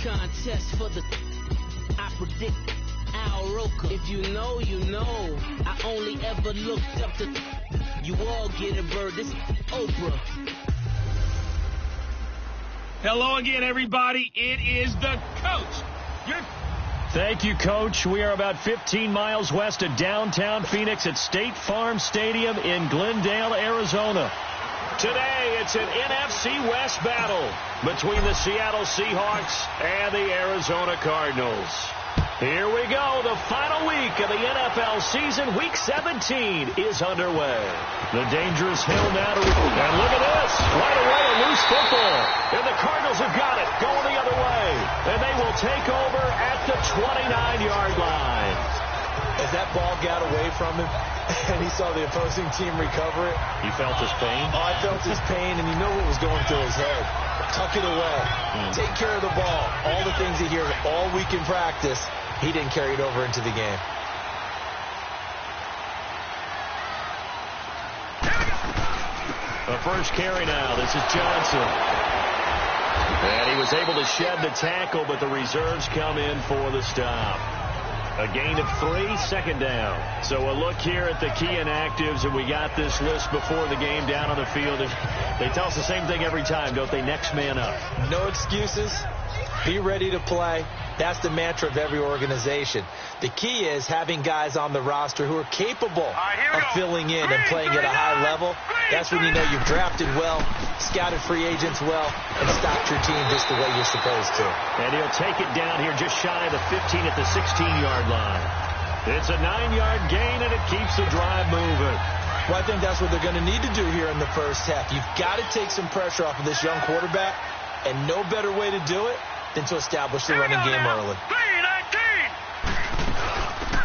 contest for the I predict Al Roker. If you know, you know. I only ever looked up to you all get a bird. This Oprah. Hello again, everybody. It is the coach. Thank you, Coach. We are about 15 miles west of downtown Phoenix at State Farm Stadium in Glendale, Arizona. Today, it's an NFC West battle between the Seattle Seahawks and the Arizona Cardinals. Here we go. The final week of the NFL season, Week 17, is underway. The dangerous hill now to... And look at this. Right away, a loose football. And the Cardinals have got it going the other way. And they will take over at the 29-yard line. As that ball got away from him and he saw the opposing team recover it. He felt his pain? Oh, I felt his pain, and you know what was going through his head. Tuck it away. Take care of the ball. All the things he hears all week in practice, he didn't carry it over into the game. The first carry now. This is Johnson. And he was able to shed the tackle, but the reserves come in for the stop. A gain of 3, second down. So a look here at the key inactives, and we got this list before the game down on the field. They tell us the same thing every time, don't they? Next man up. No excuses. Be ready to play. That's the mantra of every organization. The key is having guys on the roster who are capable of filling in and playing at a high level. That's when you know you've drafted well, scouted free agents well, and stocked your team just the way you're supposed to. And he'll take it down here just shy of the 15 at the 16-yard line. It's a 9-yard gain, and it keeps the drive moving. Well, I think that's what they're going to need to do here in the first half. You've got to take some pressure off of this young quarterback, and no better way to do it than to establish the running game early.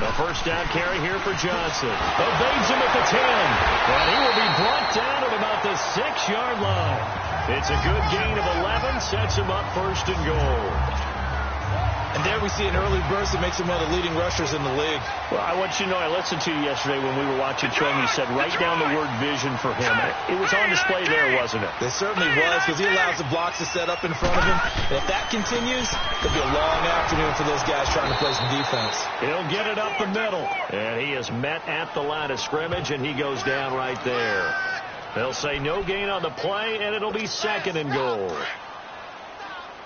The first down carry here for Johnson. Evades him at the 10. And he will be brought down at about the 6-yard line. It's a good gain of 11. Sets him up first and goal. And there we see an early burst that makes him one of the leading rushers in the league. Well, I want you to know, I listened to you yesterday when we were watching film. You said write down the word vision for him. It was on display there, wasn't it? It certainly was, because he allows the blocks to set up in front of him. And if that continues, it'll be a long afternoon for those guys trying to play some defense. He'll get it up the middle. And he is met at the line of scrimmage, and he goes down right there. They'll say no gain on the play, and it'll be second and goal.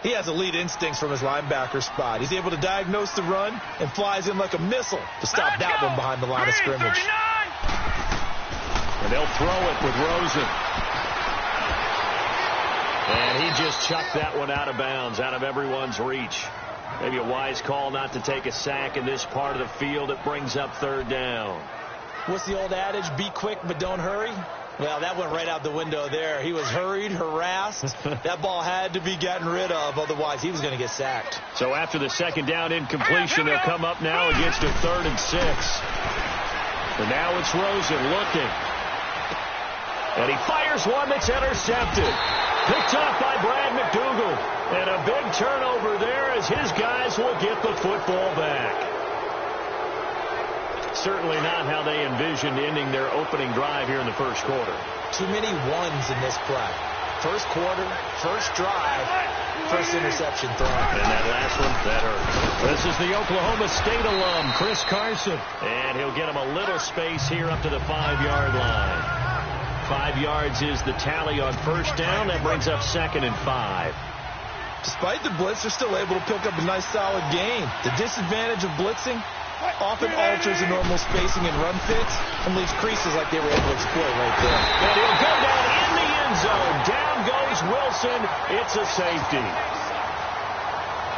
He has elite instincts from his linebacker spot. He's able to diagnose the run and flies in like a missile to stop that one behind the line of scrimmage. And they'll throw it with Rosen. And he just chucked that one out of bounds, out of everyone's reach. Maybe a wise call not to take a sack in this part of the field. It brings up third down. What's the old adage? Be quick, but don't hurry. Well, that went right out the window there. He was hurried, harassed. That ball had to be gotten rid of, otherwise he was going to get sacked. So after the second down incompletion, they'll come up now against a 3rd and 6. And now it's Rosen looking. And he fires one that's intercepted. Picked off by Brad McDougal. And a big turnover there as his guys will get the football back. Certainly not how they envisioned ending their opening drive here in the first quarter. Too many ones in this play. First quarter, first drive, first interception thrown. And that last one, that hurt. This is the Oklahoma State alum, Chris Carson. And he'll get him a little space here up to the 5-yard line. 5 yards is the tally on first down. That brings up 2nd and 5. Despite the blitz, they're still able to pick up a nice solid gain. The disadvantage of blitzing often alters the normal spacing and run fits and leaves creases like they were able to exploit right there. And he'll go down in the end zone. Down goes Wilson. It's a safety.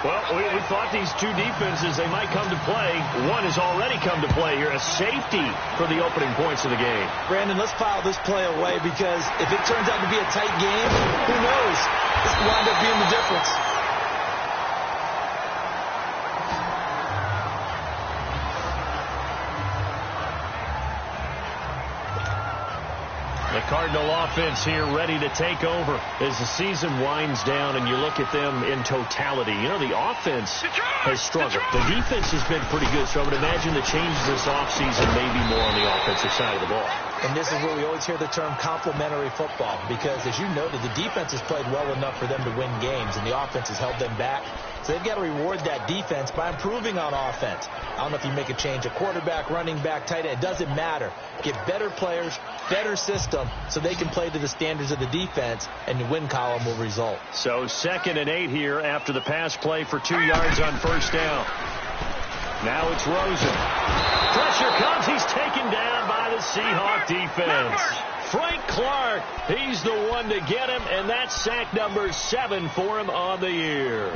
Well, we thought these two defenses, they might come to play. One has already come to play here. A safety for the opening points of the game. Brandon, let's file this play away because if it turns out to be a tight game, who knows? This could wind up being the difference. The Cardinal offense here ready to take over as the season winds down and you look at them in totality. You know, the offense has struggled. The defense has been pretty good, so I would imagine the changes this offseason may be more on the offensive side of the ball. And this is where we always hear the term complementary football, because as you noted, the defense has played well enough for them to win games, and the offense has held them back. So they've got to reward that defense by improving on offense. I don't know if you make a change at quarterback, running back, tight end. It doesn't matter. Get better players, better system, so they can play to the standards of the defense, and the win column will result. So 2nd and 8 here after the pass play for 2 yards on first down. Now it's Rosen. Pressure comes. He's taken down by the Seahawk defense. Frank Clark, he's the one to get him, and that's sack number 7 for him on the year.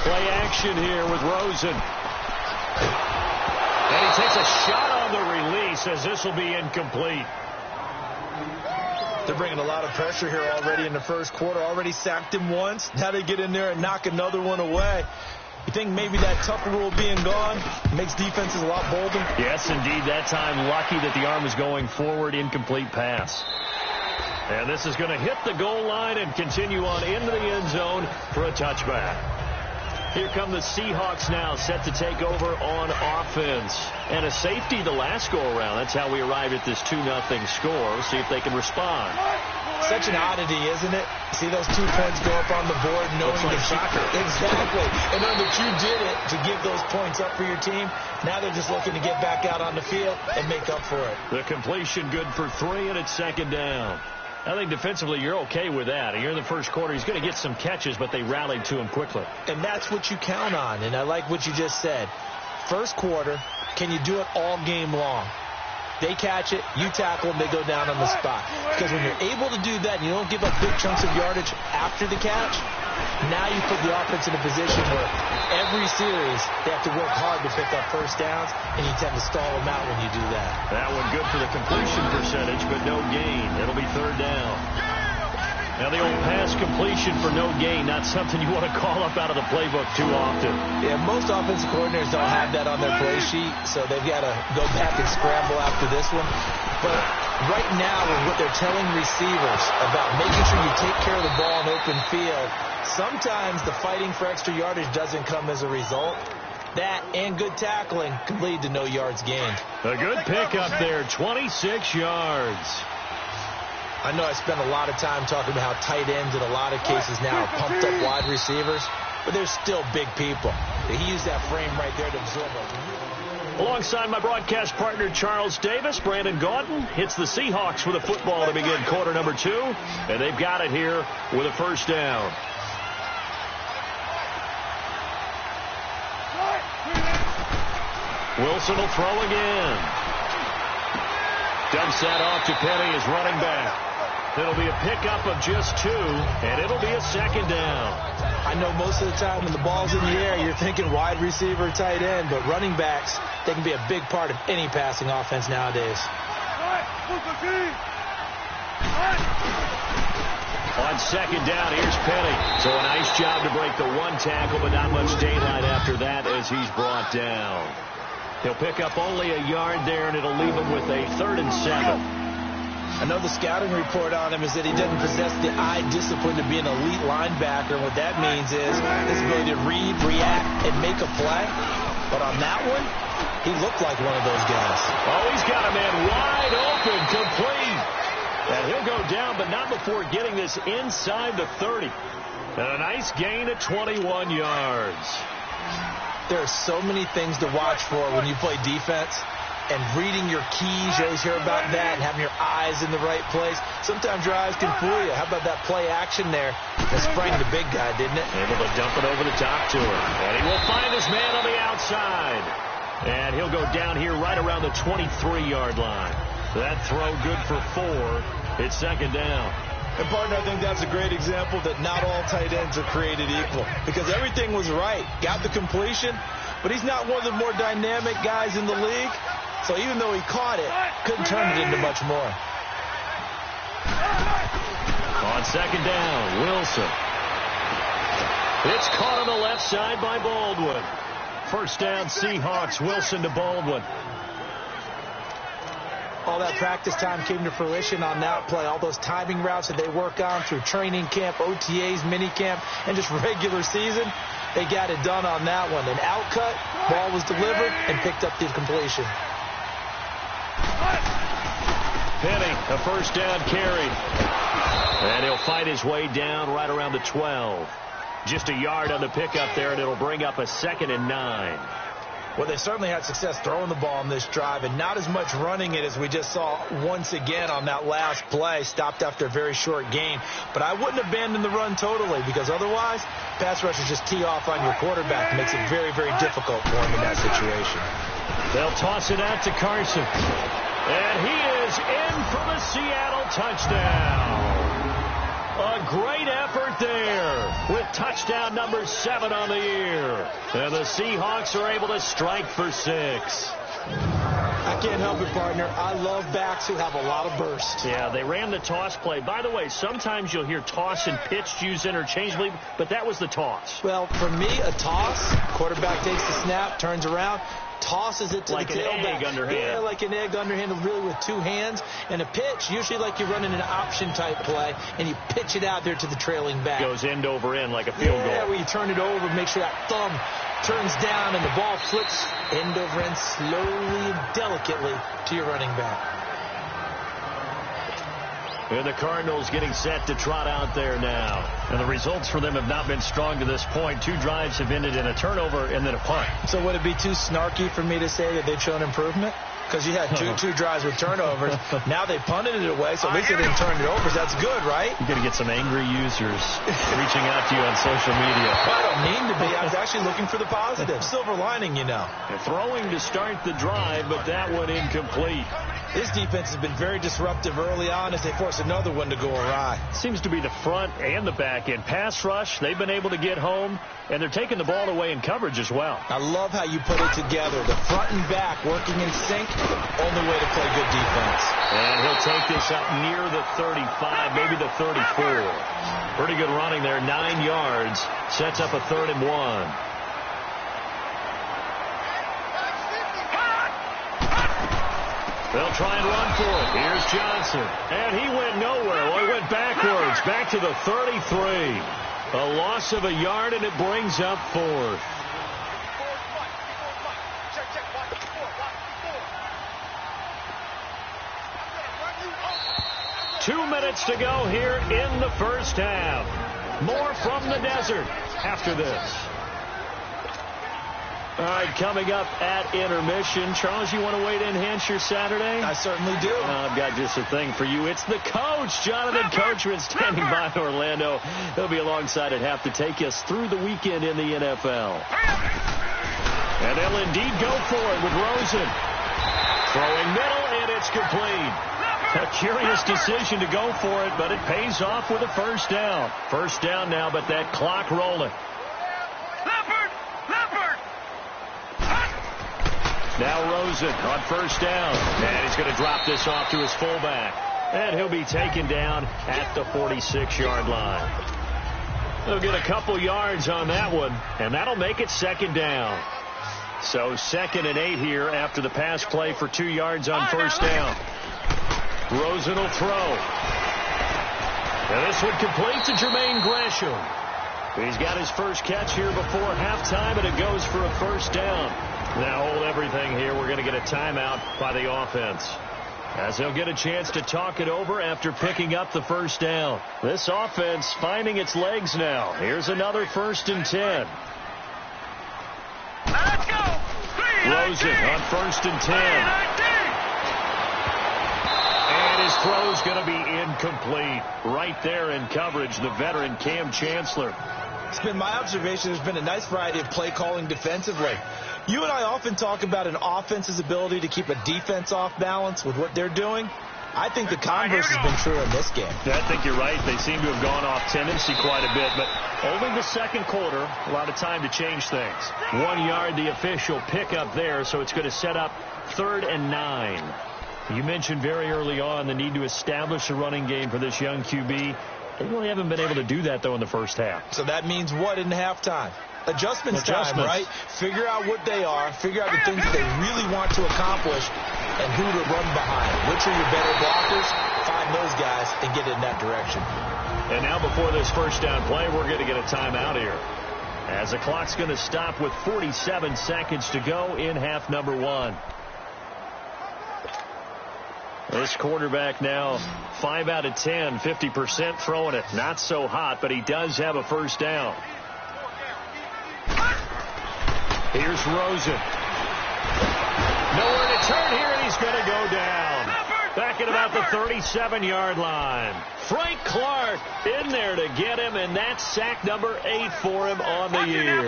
Play action here with Rosen. And he takes a shot on the release as this will be incomplete. They're bringing a lot of pressure here already in the first quarter. Already sacked him once. Now they get in there and knock another one away. You think maybe that tougher rule being gone makes defenses a lot bolder? Yes, indeed. That time lucky that the arm was going forward. Incomplete pass. And this is going to hit the goal line and continue on into the end zone for a touchback. Here come the Seahawks now, set to take over on offense. And a safety the last go-around. That's how we arrived at this 2-0 score. We'll see if they can respond. Such an oddity, isn't it? See those 2 points go up on the board, knowing like soccer. Exactly. And knowing that you did it to give those points up for your team. Now they're just looking to get back out on the field and make up for it. The completion good for 3, and it's 2nd down. I think defensively you're okay with that. Here in the first quarter, he's going to get some catches, but they rallied to him quickly. And that's what you count on, and I like what you just said. First quarter, can you do it all game long? They catch it, you tackle them, they go down on the spot. Because when you're able to do that and you don't give up big chunks of yardage after the catch, now you put the offense in a position where every series they have to work hard to pick up first downs, and you tend to stall them out when you do that. That one good for the completion percentage, but no gain. It'll be 3rd down. Now the old pass completion for no gain, not something you want to call up out of the playbook too often. Yeah, most offensive coordinators don't have that on their play sheet, so they've got to go back and scramble after this one. But right now, with what they're telling receivers about making sure you take care of the ball in open field, sometimes the fighting for extra yardage doesn't come as a result. That and good tackling can lead to no yards gained. A good pickup there, 26 yards. I know I spent a lot of time talking about how tight ends in a lot of cases now are pumped up wide receivers, but they're still big people. He used that frame right there to absorb it. Alongside my broadcast partner Charles Davis, Brandon Gaudin hits the Seahawks with a football to begin quarter number 2, and they've got it here with a first down. Wilson will throw again. Dumps that off to Penny as running back. It'll be a pickup of just 2, and it'll be a 2nd down. I know most of the time when the ball's in the air, you're thinking wide receiver, tight end, but running backs, they can be a big part of any passing offense nowadays. On 2nd down, here's Penny. So a nice job to break the 1 tackle, but not much daylight after that as he's brought down. He'll pick up only a yard there, and it'll leave him with a 3rd and 7. I know the scouting report on him is that he doesn't possess the eye discipline to be an elite linebacker. And what that means is his ability to read, react, and make a play. But on that one, he looked like one of those guys. Oh, he's got a man wide open, complete. And he'll go down, but not before getting this inside the 30. And a nice gain of 21 yards. There are so many things to watch for when you play defense. And reading your keys, you always hear about that, and having your eyes in the right place. Sometimes your eyes can fool you. How about that play action there? That sprang the big guy, didn't it? Able to dump it over the top to him. And he will find his man on the outside. And he'll go down here right around the 23-yard line. That throw good for 4. It's 2nd down. And, partner, I think that's a great example that not all tight ends are created equal. Because everything was right. Got the completion, but he's not one of the more dynamic guys in the league. So even though he caught it, couldn't turn it into much more. On 2nd down, Wilson. It's caught on the left side by Baldwin. First down, Seahawks. Wilson to Baldwin. All that practice time came to fruition on that play. All those timing routes that they work on through training camp, OTAs, minicamp, and just regular season. They got it done on that one. An outcut, ball was delivered, and picked up the completion. Penny, a first down carry. And he'll fight his way down right around the 12. Just a yard on the pickup there, and it'll bring up a 2nd and 9. Well, they certainly had success throwing the ball in this drive, and not as much running it as we just saw once again on that last play, stopped after a very short gain. But I wouldn't abandon the run totally, because otherwise, pass rushers just tee off on your quarterback. It makes it very, very difficult for him in that situation. They'll toss it out to Carson. And he is in for the Seattle touchdown. A great effort there with touchdown number 7 on the year. And the Seahawks are able to strike for 6. I can't help it, partner. I love backs who have a lot of burst. Yeah, they ran the toss play. By the way, sometimes you'll hear toss and pitch used interchangeably, but that was the toss. Well, for me, a toss, quarterback takes the snap, turns around, tosses it to like the tailback. Like an egg underhand. Yeah, like an egg underhand, really with 2 hands. And a pitch, usually like you're running an option-type play, and you pitch it out there to the trailing back. Goes end over end like a field goal. Yeah, where you turn it over, make sure that thumb turns down, and the ball flips end over end slowly and delicately to your running back. And the Cardinals getting set to trot out there now. And the results for them have not been strong to this point. 2 drives have ended in a turnover and then a punt. So would it be too snarky for me to say that they've shown improvement? Because you had two drives with turnovers. Now they punted it away, so at least they didn't turn it over. So that's good, right? You're going to get some angry users reaching out to you on social media. Well, I don't mean to be. I was actually looking for the positive. Silver lining, you know. They're throwing to start the drive, but that one incomplete. This defense has been very disruptive early on as they force another one to go awry. Seems to be the front and the back end. Pass rush, they've been able to get home, and they're taking the ball away in coverage as well. I love how you put it together. The front and back working in sync, only way to play good defense. And he'll take this up near the 35, maybe the 34. Pretty good running there, 9 yards. Sets up a 3rd and 1. They'll try and run for it. Here's Johnson. And he went nowhere. Well, he went backwards, back to the 33. A loss of a yard, and it brings up 4th. Two minutes to go here in the first half. More from the desert after this. All right, coming up at intermission. Charles, you want to wait to enhance your Saturday? I certainly do. I've got just a thing for you. It's the coach, Jonathan Coachman, standing by in Orlando. He'll be alongside at half to take us through the weekend in the NFL. And they'll indeed go for it with Rosen. Throwing middle, and it's complete. A curious decision to go for it, but it pays off with a first down. First down now, but that clock rolling. Now Rosen on first down. And he's going to drop this off to his fullback. And he'll be taken down at the 46-yard line. He'll get a couple yards on that one, and that'll make it 2nd down. So 2nd and 8 here after the pass play for 2 yards on first down. Rosen will throw. And this one complete to Jermaine Gresham. He's got his first catch here before halftime, and it goes for a first down. Now hold everything here. We're going to get a timeout by the offense, as they'll get a chance to talk it over after picking up the first down. This offense finding its legs now. Here's another 1st and 10. Let's go. Rosen on 1st and 10. And his throw's going to be incomplete. Right there in coverage, the veteran Cam Chancellor. It's been my observation there's been a nice variety of play calling defensively. You and I often talk about an offense's ability to keep a defense off balance with what they're doing. I think the converse has been true in this game. I think you're right. They seem to have gone off tendency quite a bit, but only the second quarter, a lot of time to change things. 1 yard, the official pickup there, so it's going to set up 3rd and 9. You mentioned very early on the need to establish a running game for this young QB. They really haven't been able to do that, though, in the first half. So that means what in halftime? Adjustments time, right? Figure out what they are, figure out the things that they really want to accomplish, and who to run behind. Which are your better blockers? Find those guys and get in that direction. And now before this first down play, we're going to get a timeout here. as the clock's going to stop with 47 seconds to go in half number 1. This quarterback now 5 out of 10, 50% throwing it. Not so hot, but he does have a first down. Here's Rosen. Nowhere to turn here, and he's going to go down. Back at about the 37-yard line. Frank Clark in there to get him, and that's sack number 8 for him on the year.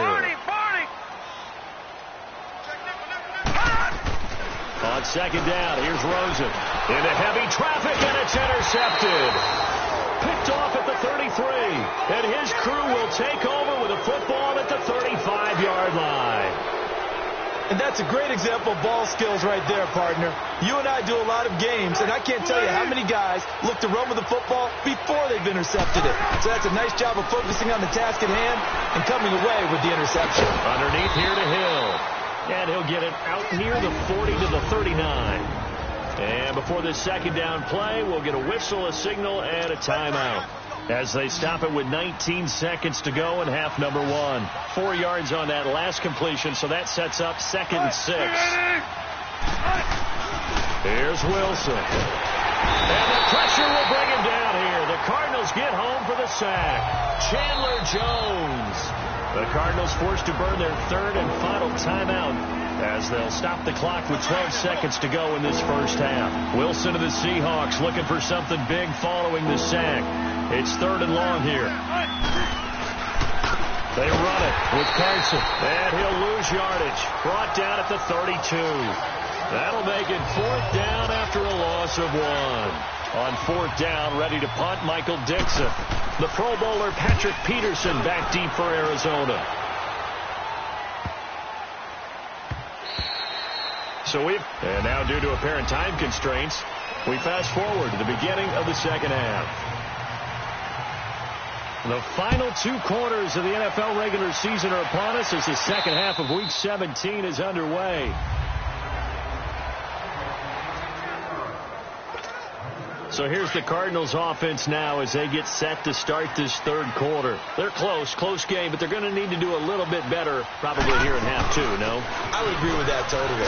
On second down, here's Rosen. Into heavy traffic, and it's intercepted. Picked off at the 33, and his crew will take over with a football at the 35-yard line. And that's a great example of ball skills right there, partner. You and I do a lot of games, and I can't tell you how many guys look to run with the football before they've intercepted it. So that's a nice job of focusing on the task at hand and coming away with the interception. Underneath here to Hill. And he'll get it out near the 40 to the 39. And before this second down play, we'll get a whistle, a signal, and a timeout, as they stop it with 19 seconds to go in half number 1. 4 yards on that last completion, so that sets up 2nd and 6. Here's Wilson. And the pressure will bring him down here. The Cardinals get home for the sack. Chandler Jones. The Cardinals forced to burn their 3rd and final timeout, as they'll stop the clock with 12 seconds to go in this first half. Wilson of the Seahawks looking for something big following the sack. It's 3rd and long here. They run it with Carson, and he'll lose yardage. Brought down at the 32. That'll make it 4th down after a loss of 1. On 4th down, ready to punt, Michael Dixon. The Pro Bowler Patrick Peterson back deep for Arizona. And now due to apparent time constraints, we fast forward to the beginning of the second half. The final 2 quarters of the NFL regular season are upon us as the second half of Week 17 is underway. So here's the Cardinals offense now as they get set to start this 3rd quarter. They're close game, but they're going to need to do a little bit better probably here in half 2, no? I would agree with that totally.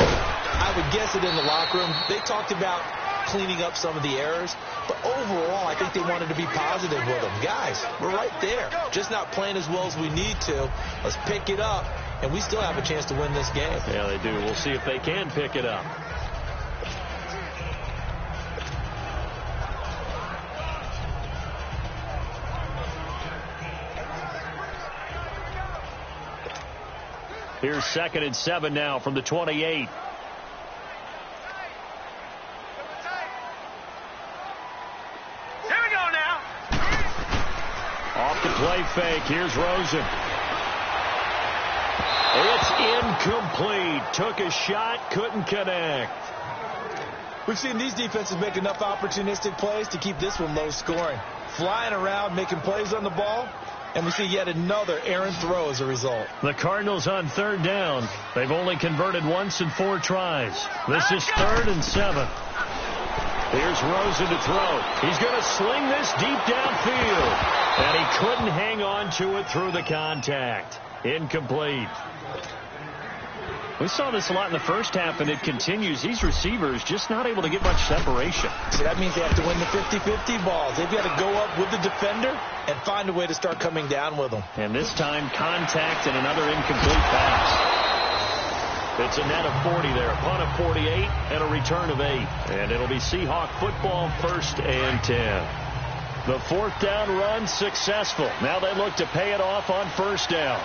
I would guess it in the locker room. They talked about cleaning up some of the errors, but overall I think they wanted to be positive with them. Guys, we're right there. Just not playing as well as we need to. Let's pick it up, and we still have a chance to win this game. Yeah, they do. We'll see if they can pick it up. Here's 2nd and 7 now from the 28. Here we go now. Off the play fake. Here's Rosen. It's incomplete. Took a shot, couldn't connect. We've seen these defenses make enough opportunistic plays to keep this one low scoring. Flying around, making plays on the ball. And we see yet another errant throw as a result. The Cardinals on 3rd down. They've only converted once in 4 tries. This is 3rd and 7. Here's Rosen to throw. He's going to sling this deep downfield. And he couldn't hang on to it through the contact. Incomplete. We saw this a lot in the first half, and it continues. These receivers just not able to get much separation. So that means they have to win the 50-50 balls. They've got to go up with the defender and find a way to start coming down with them. And this time, contact and another incomplete pass. It's a net of 40 there. A punt of 48 and a return of 8. And it'll be Seahawk football, 1st and 10. The 4th down run successful. Now they look to pay it off on 1st down.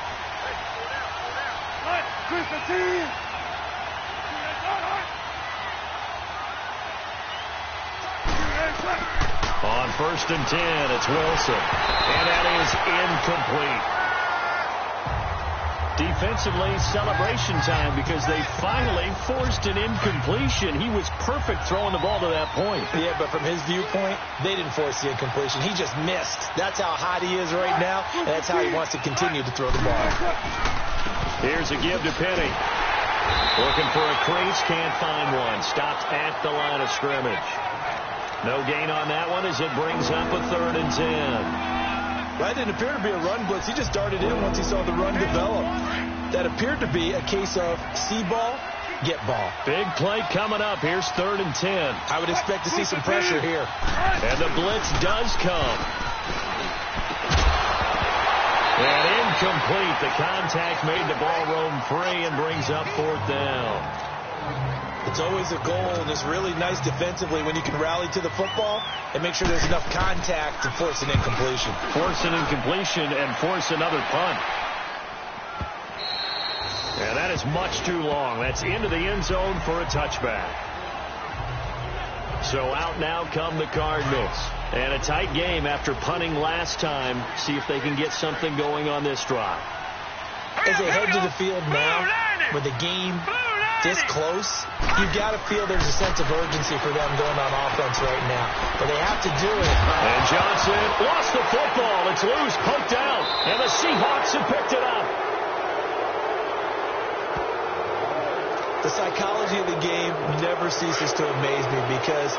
On 1st and 10, it's Wilson. And that is incomplete. Defensively, celebration time because they finally forced an incompletion. He was perfect throwing the ball to that point. Yeah, but from his viewpoint, they didn't force the incompletion. He just missed. That's how hot he is right now, and that's how he wants to continue to throw the ball. Here's a give to Penny. Looking for a crease, can't find one. Stopped at the line of scrimmage. No gain on that one as it brings up a 3rd and 10. That didn't appear to be a run blitz. He just darted in once he saw the run develop. That appeared to be a case of see ball, get ball. Big play coming up. Here's 3rd and 10. I would expect to see some pressure here. And the blitz does come. And incomplete. The contact made the ball roam free and brings up 4th down. It's always a goal, and it's really nice defensively when you can rally to the football and make sure there's enough contact to force an incompletion. Force an incompletion and force another punt. And that is much too long. That's into the end zone for a touchback. So out now come the Cardinals. And a tight game after punting last time. See if they can get something going on this drive. As they head to the field now, with the game this close, you've got to feel there's a sense of urgency for them going on offense right now. But they have to do it. And Johnson lost the football. It's loose, poked out. And the Seahawks have picked it up. The psychology of the game never ceases to amaze me because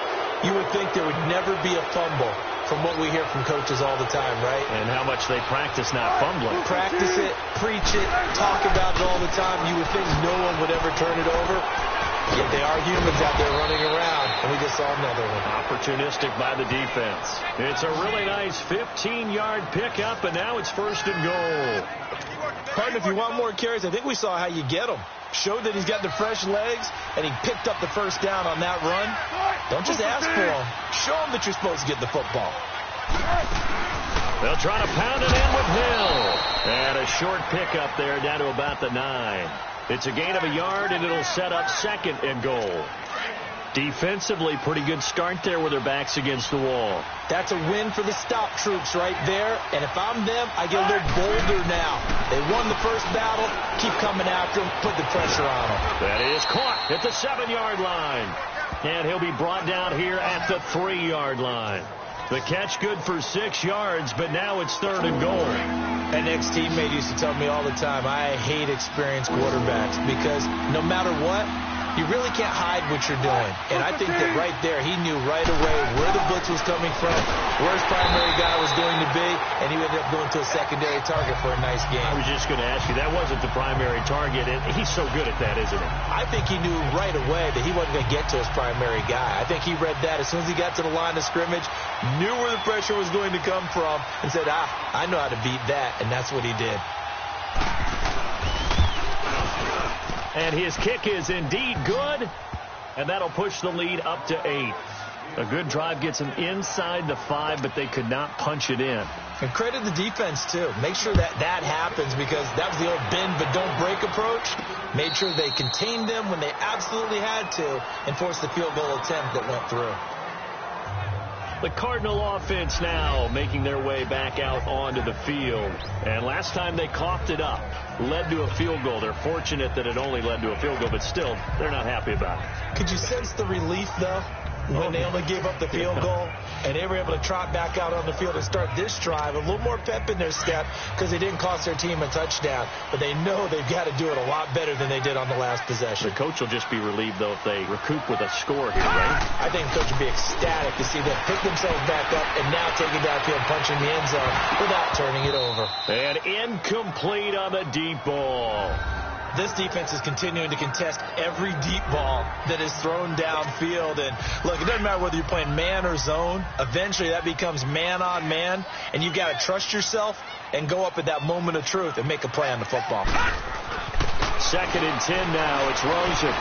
you would think there would never be a fumble from what we hear from coaches all the time, right? And how much they practice not fumbling. Practice it, preach it, talk about it all the time. You would think no one would ever turn it over. Yet they are humans out there running around, and we just saw another one. Opportunistic by the defense. It's a really nice 15-yard pickup, and now it's 1st and goal. Pardon, if you want more carries, I think we saw how you get them. Showed that he's got the fresh legs, and he picked up the 1st down on that run. Don't just ask for him. Show him that you're supposed to get the football. They'll try to pound it in with Hill. And a short pickup there down to about the 9. It's a gain of a yard, and it'll set up 2nd and goal. Defensively, pretty good start there with their backs against the wall. That's a win for the stop troops right there. And if I'm them, I get a little bolder now. They won the first battle. Keep coming after them. Put the pressure on them. That is caught at the 7-yard line. And he'll be brought down here at the 3-yard line. The catch good for 6 yards, but now it's 3rd and goal. An ex-teammate used to tell me all the time, I hate experienced quarterbacks because no matter what, you really can't hide what you're doing. And I think that right there, he knew right away where the blitz was coming from, where his primary guy was going to be, and he ended up going to a secondary target for a nice game. I was just going to ask you, that wasn't the primary target. He's so good at that, isn't he? I think he knew right away that he wasn't going to get to his primary guy. I think he read that as soon as he got to the line of scrimmage, knew where the pressure was going to come from, and said, I know how to beat that, and that's what he did. And his kick is indeed good, and that'll push the lead up to 8. A good drive gets them inside the 5, but they could not punch it in. And credit the defense, too. Make sure that happens because that was the old bend but don't break approach. Made sure they contained them when they absolutely had to and forced the field goal attempt that went through. The Cardinal offense now making their way back out onto the field. And last time they coughed it up, led to a field goal. They're fortunate that it only led to a field goal, but still, they're not happy about it. Could you sense the relief, though, when they only gave up the field goal and they were able to trot back out on the field and start this drive? A little more pep in their step because they didn't cost their team a touchdown, but they know they've got to do it a lot better than they did on the last possession. The coach will just be relieved, though, if they recoup with a score here, right? I think the coach would be ecstatic to see them pick themselves back up and now take it downfield, punching the end zone without turning it over. And incomplete on the deep ball. This defense is continuing to contest every deep ball that is thrown downfield. And, look, it doesn't matter whether you're playing man or zone. Eventually that becomes man on man, and you've got to trust yourself and go up at that moment of truth and make a play on the football. 2nd and 10 now. It's Rosen.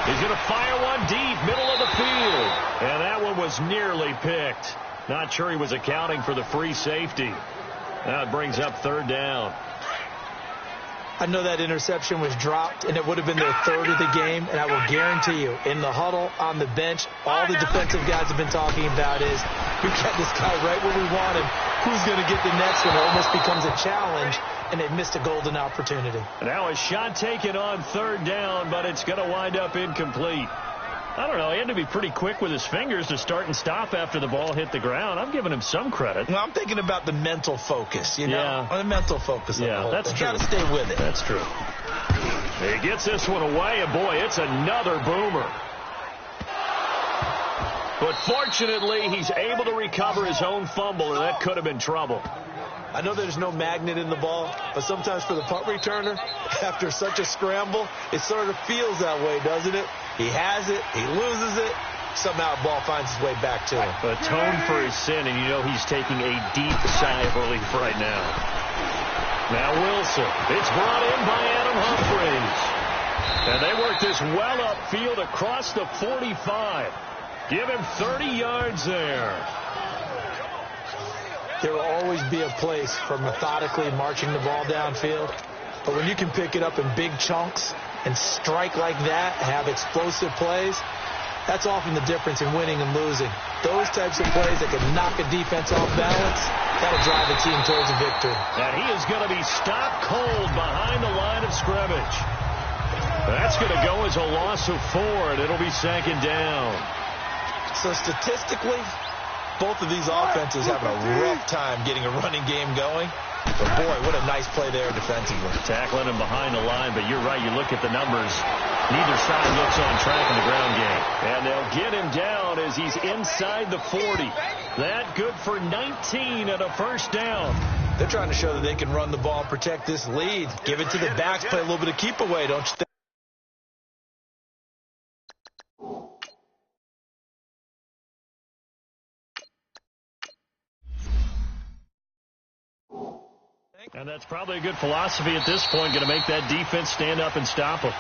He's going to fire one deep, middle of the field. And that one was nearly picked. Not sure he was accounting for the free safety. Now it brings up 3rd down. I know that interception was dropped, and it would have been their 3rd of the game, and I will guarantee you, in the huddle, on the bench, all the defensive guys have been talking about is, we got this guy right where we want him. Who's going to get the next one? It almost becomes a challenge, and they've missed a golden opportunity. Now a shot taken on 3rd down, but it's going to wind up incomplete. I don't know. He had to be pretty quick with his fingers to start and stop after the ball hit the ground. I'm giving him some credit. Well, I'm thinking about the mental focus, you know? Yeah. The mental focus of the whole that's thing. true. Got to stay with it. That's true. He gets this one away, and boy, it's another boomer. But fortunately, he's able to recover his own fumble, and that could have been trouble. I know there's no magnet in the ball, but sometimes for the punt returner, after such a scramble, it sort of feels that way, doesn't it? He has it, he loses it, somehow the ball finds its way back to him. Atone for his sin, and you know he's taking a deep sigh of relief right now. Now Wilson. It's brought in by Adam Humphries. And they work this well upfield across the 45. Give him 30 yards there. There will always be a place for methodically marching the ball downfield. But when you can pick it up in big chunks and strike like that, have explosive plays, that's often the difference in winning and losing. Those types of plays that can knock a defense off balance, that'll drive a team towards a victory. And he is going to be stopped cold behind the line of scrimmage. That's going to go as a loss of 4, and it'll be second down. So statistically, both of these offenses having a rough time getting a running game going. But, boy, what a nice play there defensively. Tackling him behind the line, but you're right. You look at the numbers. Neither side looks on track in the ground game. And they'll get him down as he's inside the 40. That good for 19 and a first down. They're trying to show that they can run the ball and protect this lead. Give it to the backs, play a little bit of keep away, don't you think? And that's probably a good philosophy at this point, going to make that defense stand up and stop them.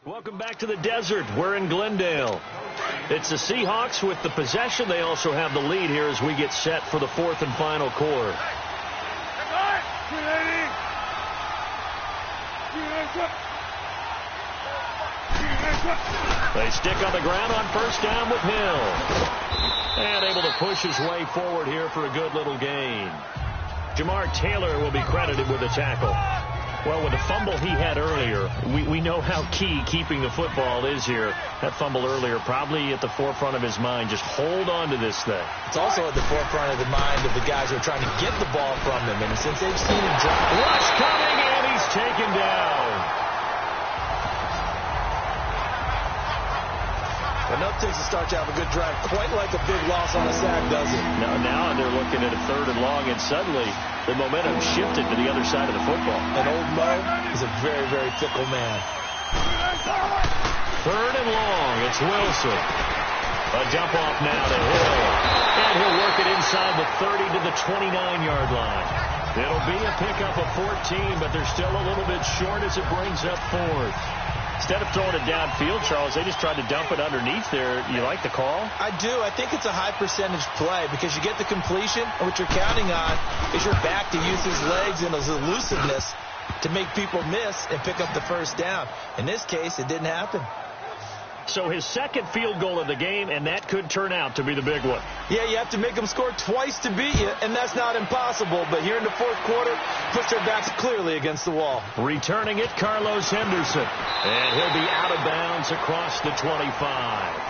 Welcome back to the desert. We're in Glendale. It's the Seahawks with the possession. They also have the lead here as we get set for the fourth and final quarter. They stick on the ground on first down with Hill. And able to push his way forward here for a good little gain. Jamar Taylor will be credited with a tackle. Well, with the fumble he had earlier, we know how key keeping the football is here. That fumble earlier probably at the forefront of his mind. Just hold on to this thing. It's also at the forefront of the mind of the guys who are trying to get the ball from him. And since they've seen him drop. Rush coming, and he's taken down. Enough takes to start to have a good drive, quite like a big loss on a sack, does it? Now they're looking at a 3rd and long, and suddenly the momentum shifted to the other side of the football. And old Mo is a very, very fickle man. 3rd and long. It's Wilson. A dump off now to Hill. And he'll work it inside the 30 to the 29-yard line. It'll be a pickup of 14, but they're still a little bit short as it brings up 4th. Instead of throwing it downfield, Charles, they just tried to dump it underneath there. You like the call? I do. I think it's a high-percentage play because you get the completion, and what you're counting on is your back to use his legs and his elusiveness to make people miss and pick up the first down. In this case, it didn't happen. So his second field goal of the game, and that could turn out to be the big one. Yeah, you have to make them score twice to beat you, and that's not impossible. But here in the fourth quarter, push their backs clearly against the wall. Returning it, Carlos Henderson. And he'll be out of bounds across the 25.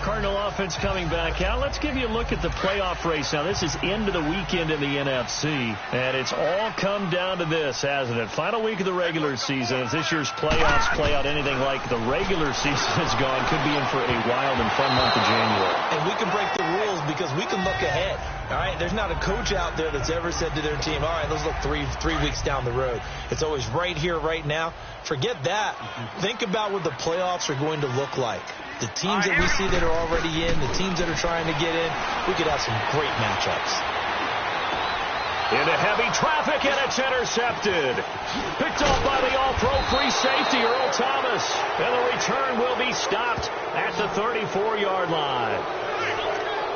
Cardinal offense coming back out. Let's give you a look at the playoff race. Now, this is end of the weekend in the NFC, and it's all come down to this, hasn't it? Final week of the regular season. If this year's playoffs play out anything like the regular season has gone, could be in for a wild and fun month of January. And we can break the rules because we can look ahead. All right, there's not a coach out there that's ever said to their team, all right, let's look three weeks down the road. It's always right here, right now. Forget that. Think about what the playoffs are going to look like. The teams that we see that are already in, the teams that are trying to get in, we could have some great matchups. Into heavy traffic, and it's intercepted. Picked off by the all-pro free safety, Earl Thomas. And the return will be stopped at the 34-yard line.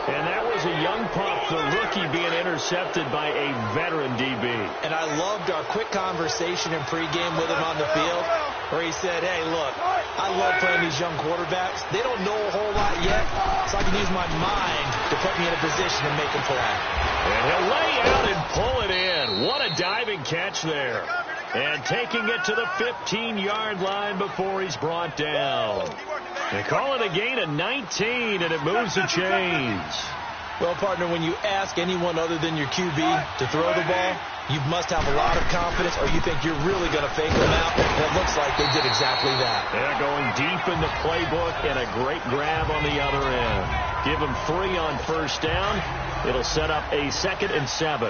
And that was a young pup, the rookie, being intercepted by a veteran DB. And I loved our quick conversation in pregame with him on the field, where he said, hey, look, I love playing these young quarterbacks. They don't know a whole lot yet, so I can use my mind to put me in a position to make a play. And he'll lay out and pull it in. What a diving catch there. And taking it to the 15-yard line before he's brought down. They call it a gain of 19, and it moves the chains. Well, partner, when you ask anyone other than your QB to throw the ball, you must have a lot of confidence, or you think you're really going to fake them out. And it looks like they did exactly that. They're going deep in the playbook, and a great grab on the other end. Give them 3 on first down. It'll set up a 2nd and 7.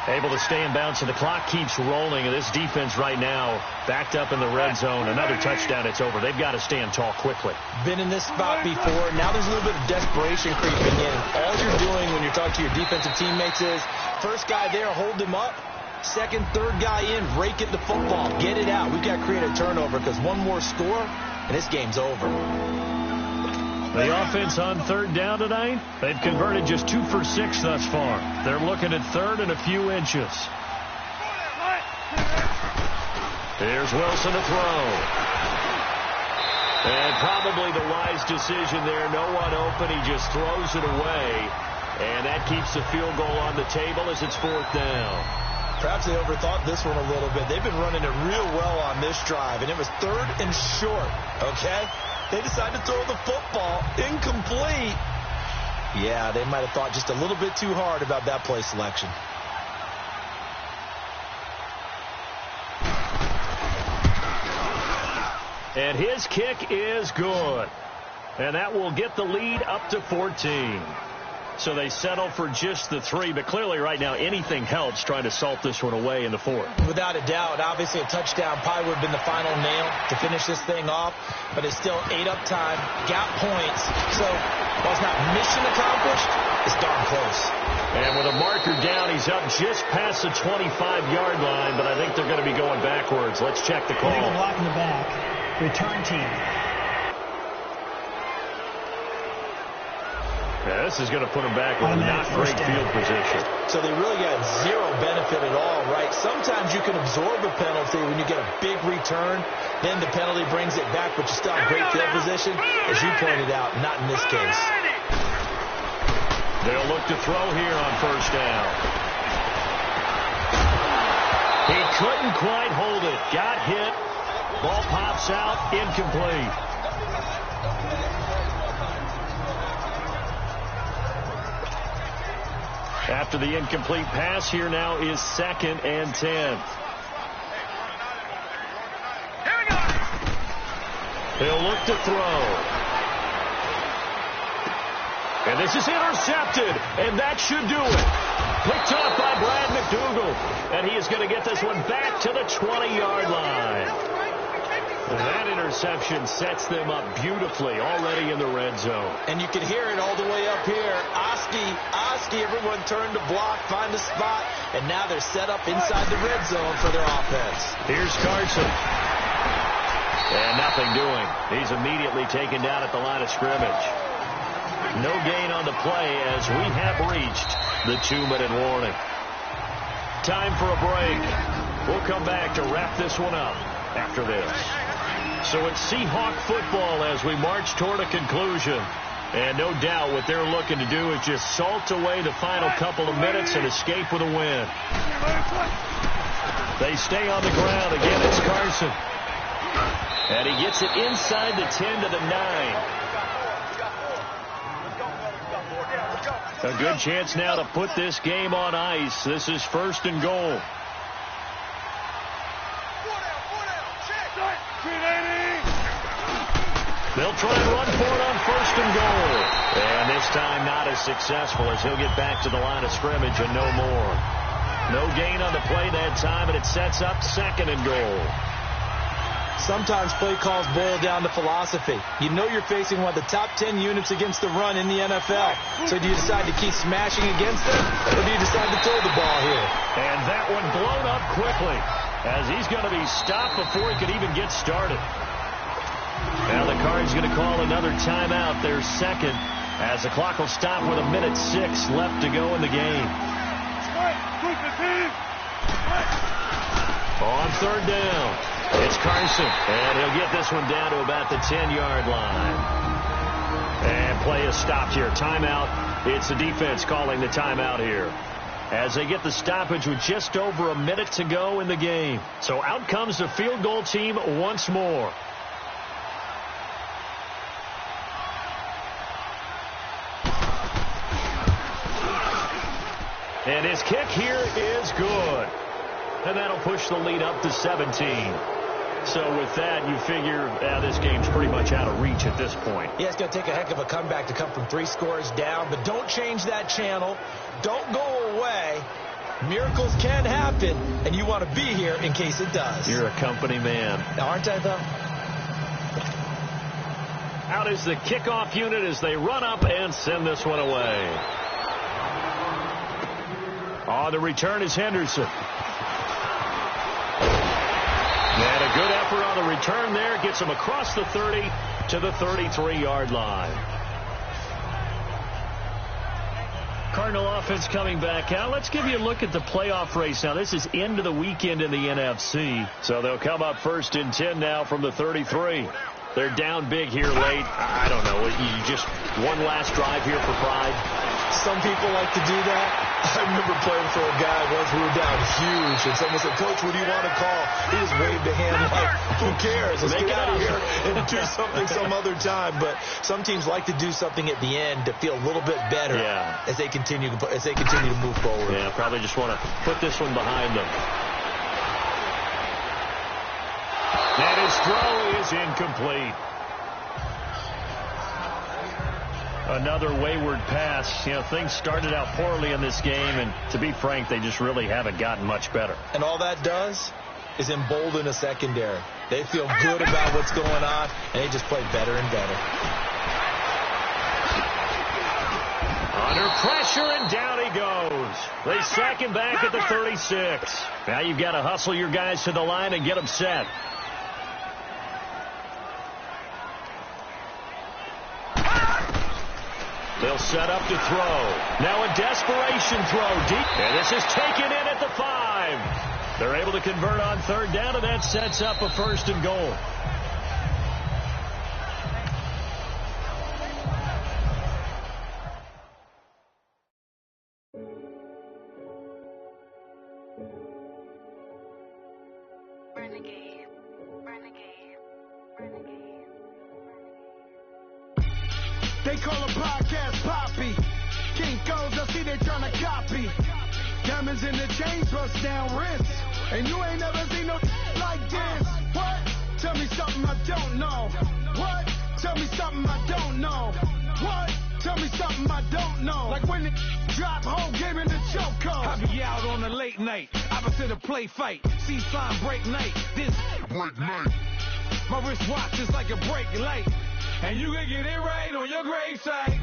Able to stay in bounds, and the clock keeps rolling. And this defense right now backed up in the red zone. Another touchdown, it's over. They've got to stand tall quickly. Been in this spot before. Now there's a little bit of desperation creeping in. All you're doing when you're talking to your defensive teammates is, first guy there, hold him up. Second, third guy in, rake it the football. Get it out. We've got to create a turnover because one more score, and this game's over. The offense on third down tonight, they've converted just 2 for 6 thus far. They're looking at third and a few inches. Here's Wilson to throw. And probably the wise decision there. No one open. He just throws it away. And that keeps the field goal on the table as it's 4th down. Perhaps they overthought this one a little bit. They've been running it real well on this drive, and it was 3rd and short, okay? They decided to throw the football incomplete. Yeah, they might have thought just a little bit too hard about that play selection. And his kick is good. And that will get the lead up to 14. So they settle for just the 3, but clearly right now anything helps trying to salt this one away in the 4th. Without a doubt, obviously a touchdown probably would have been the final nail to finish this thing off, but it's still 8 up time, got points, so while it's not mission accomplished, it's darn close. And with a marker down, he's up just past the 25-yard line, but I think they're going to be going backwards. Let's check the call. Legal block in the back. Return team. Yeah, this is going to put them back with not great field position. So they really got zero benefit at all, right? Sometimes you can absorb a penalty when you get a big return. Then the penalty brings it back, but you still have great field position. As you pointed out, not in this case. They'll look to throw here on first down. He couldn't quite hold it. Got hit. Ball pops out. Incomplete. After the incomplete pass, here now is 2nd and 10. He'll look to throw. And this is intercepted, and that should do it. Picked off by Brad McDougal, and he is going to get this one back to the 20-yard line. That interception sets them up beautifully already in the red zone. And you can hear it all the way up here. Oski, everyone turned to block, find a spot, and now they're set up inside the red zone for their offense. Here's Carson. And nothing doing. He's immediately taken down at the line of scrimmage. No gain on the play as we have reached the 2-minute warning. Time for a break. We'll come back to wrap this one up after this. So it's Seahawk football as we march toward a conclusion. And no doubt what they're looking to do is just salt away the final couple of minutes and escape with a win. They stay on the ground. Again, it's Carson. And he gets it inside the 10 to the 9. A good chance now to put this game on ice. This is 1st and goal. They'll try and run for it on 1st and goal. And this time not as successful as he'll get back to the line of scrimmage and no more. No gain on the play that time, and it sets up 2nd and goal. Sometimes play calls boil down to philosophy. You know you're facing one of the top 10 units against the run in the NFL. So do you decide to keep smashing against them, or do you decide to throw the ball here? And that one blown up quickly, as he's going to be stopped before he could even get started. Now the Cards going to call another timeout, their 2nd, as the clock will stop with 1:06 left to go in the game. On 3rd down, it's Carson, and he'll get this one down to about the 10-yard line. And play is stopped here. Timeout. It's the defense calling the timeout here, as they get the stoppage with just over a minute to go in the game. So out comes the field goal team once more. And his kick here is good. And that'll push the lead up to 17. So with that, you figure this game's pretty much out of reach at this point. Yeah, it's going to take a heck of a comeback to come from 3 scores down. But don't change that channel. Don't go away. Miracles can happen, and you want to be here in case it does. You're a company man. Aren't I, though? Out is the kickoff unit as they run up and send this one away. On the return is Henderson. And a good effort on the return there. Gets him across the 30 to the 33-yard line. Cardinal offense coming back out. Let's give you a look at the playoff race. Now, this is into the weekend in the NFC. So they'll come up 1st and 10 now from the 33. They're down big here late. I don't know. You just one last drive here for pride. Some people like to do that. I remember playing for a guy once we were down huge, and someone said, "Coach, what do you want to call?" He just waved a hand like, "Who cares? Let's get out of here and do something some other time." But some teams like to do something at the end to feel a little bit better as they continue to move forward. Yeah, probably just want to put this one behind them. And his throw is incomplete. Another wayward pass. You know, things started out poorly in this game, and to be frank, they just really haven't gotten much better. And all that does is embolden a secondary. They feel good about what's going on, and they just play better and better. Under pressure, and down he goes. They sack him back at the 36. Now you've got to hustle your guys to the line and get them set. They'll set up to throw. Now a desperation throw deep. And this is taken in at the 5. They're able to convert on 3rd down, and that sets up a 1st and goal. Renegade. Renegade. Renegade. They call a podcast Poppy. Kinkos, I see they tryna copy. Diamonds in the chains, bust down wrists. And you ain't never seen no like this. What? Tell me something I don't know. What? Tell me something I don't know. What? Tell me something I don't know. Like when it drop home, game in the choke code. I be out on a late night, opposite a play fight. See sign break night, this break night. My wristwatch is like a break light. And you can get it right on your gravesite.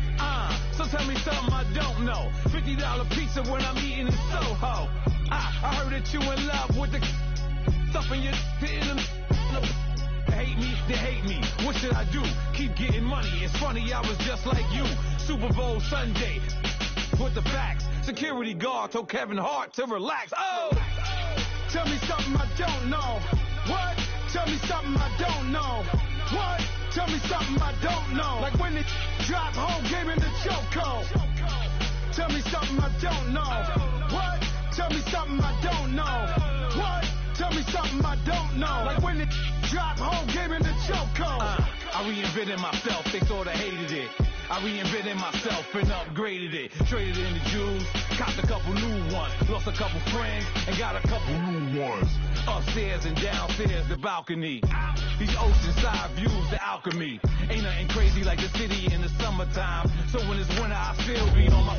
So tell me something I don't know. $50 pizza when I'm eating in Soho. I heard that you in love with the stuff in your hitting them. Hate me, they hate me. What should I do? Keep getting money. It's funny, I was just like you. Super Bowl Sunday. With the facts. Security guard told Kevin Hart to relax. Oh! Tell me something I don't know. What? Tell me something I don't know. What? Tell me something I don't know. Like when it drop whole game in the chokehold. Tell me something I don't know. What? Tell me something I don't know. What? Tell me something I don't know. Like when it drop whole game in the chokehold. I reinvented myself, they sorta hated it. I reinvented myself and upgraded it. Traded in the jewels, copped a couple new ones. Lost a couple friends and got a couple new ones. Upstairs and downstairs, the balcony. These oceanside views, the alchemy. Ain't nothing crazy like the city in the summertime. So when it's winter, I still beat on my